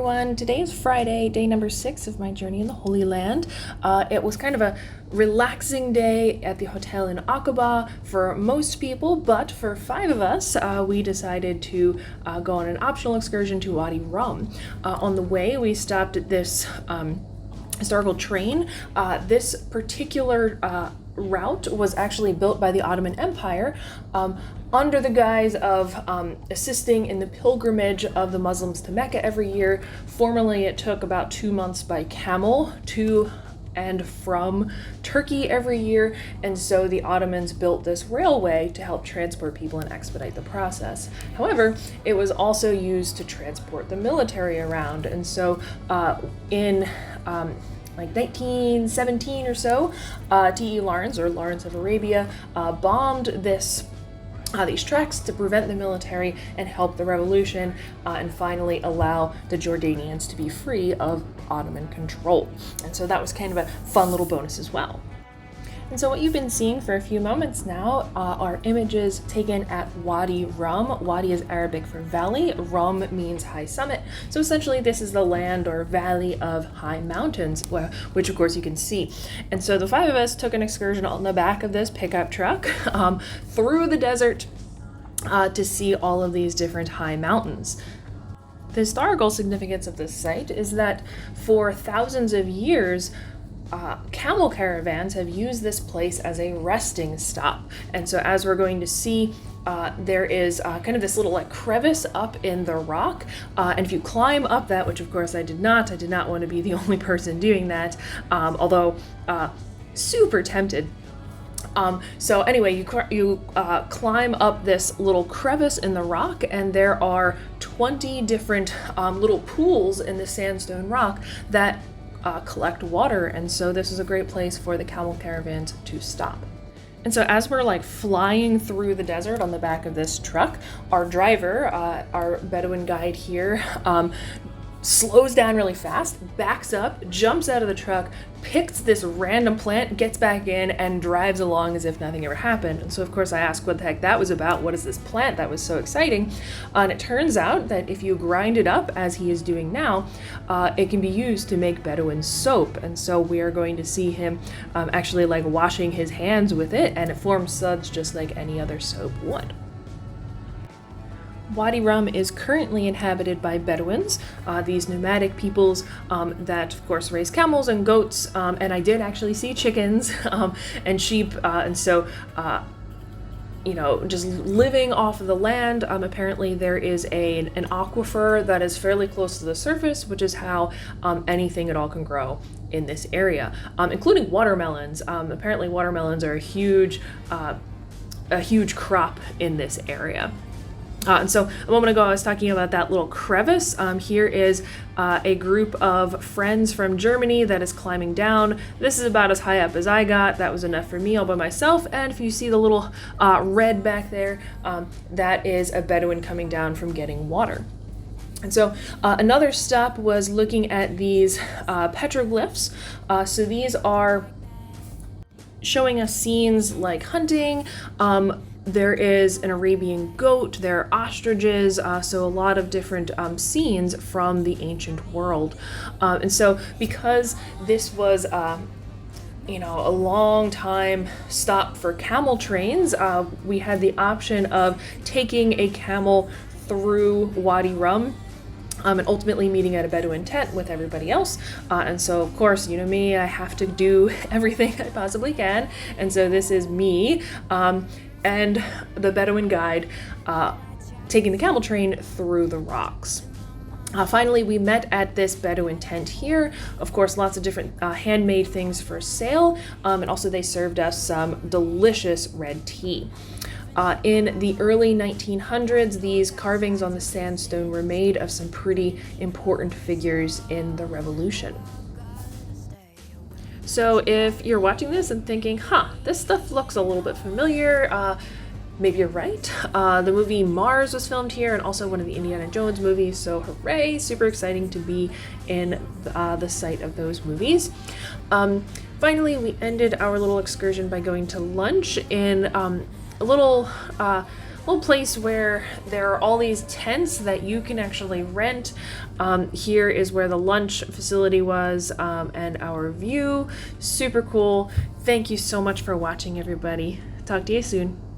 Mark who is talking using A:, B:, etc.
A: everyone. Today is Friday, day number 6 of my journey in the Holy Land. It was kind of a relaxing day at the hotel in Aqaba for most people, but for 5 of us, we decided to go on an optional excursion to Wadi Rum. On the way, we stopped at this historical train. This particular route was actually built by the Ottoman Empire under the guise of assisting in the pilgrimage of the Muslims to Mecca every year. Formerly, it took about 2 months by camel to and from Turkey every year, and so the Ottomans built this railway to help transport people and expedite the process. However, it was also used to transport the military around, and so in like 1917 or so, T.E. Lawrence, or Lawrence of Arabia, bombed these tracks to prevent the military and help the revolution, and finally allow the Jordanians to be free of Ottoman control. And so that was kind of a fun little bonus as well. And so what you've been seeing for a few moments now are images taken at Wadi Rum. Wadi is Arabic for valley. Rum means high summit. So essentially this is the land or valley of high mountains, which of course you can see. And so the 5 of us took an excursion on the back of this pickup truck through the desert to see all of these different high mountains. The historical significance of this site is that for thousands of years, camel caravans have used this place as a resting stop. And so as we're going to see, there is kind of this little like crevice up in the rock, and if you climb up that, which of course I did not want to be the only person doing that, although super tempted. So anyway, you climb up this little crevice in the rock, and there are 20 different little pools in the sandstone rock that collect water, and so this is a great place for the camel caravans to stop. And so as we're like flying through the desert on the back of this truck, our driver, our Bedouin guide here, slows down really fast, backs up, jumps out of the truck, picks this random plant, gets back in, and drives along as if nothing ever happened. And so of course I asked what the heck that was about. What is this plant that was so exciting? And it turns out that if you grind it up, as he is doing now, it can be used to make Bedouin soap. And so we are going to see him actually like washing his hands with it, and it forms suds just like any other soap would. Wadi Rum is currently inhabited by Bedouins, these nomadic peoples that of course raise camels and goats, and I did actually see chickens and sheep, and so just living off of the land. Apparently there is an aquifer that is fairly close to the surface, which is how anything at all can grow in this area, including watermelons. Apparently watermelons are a huge crop in this area. And so a moment ago I was talking about that little crevice. Here is a group of friends from Germany that is climbing down. This is about as high up as I got. That was enough for me all by myself. And if you see the little red back there, that is a Bedouin coming down from getting water. And so another stop was looking at these petroglyphs. So these are showing us scenes like hunting. There is an Arabian goat, there are ostriches, so a lot of different scenes from the ancient world. And so because this was a long time stop for camel trains, we had the option of taking a camel through Wadi Rum, and ultimately meeting at a Bedouin tent with everybody else. And so of course, you know me, I have to do everything I possibly can. And so this is me and the Bedouin guide taking the camel train through the rocks. Finally, we met at this Bedouin tent here. Of course, lots of different handmade things for sale, and also they served us some delicious red tea. In the early 1900s, these carvings on the sandstone were made of some pretty important figures in the revolution. So if you're watching this and thinking, this stuff looks a little bit familiar, maybe you're right. The movie Mars was filmed here, and also one of the Indiana Jones movies, so hooray, super exciting to be in the site of those movies. Finally, we ended our little excursion by going to lunch in a little little place where there are all these tents that you can actually rent. Here is where the lunch facility was, and our view. Super cool. Thank you so much for watching, everybody. Talk to you soon.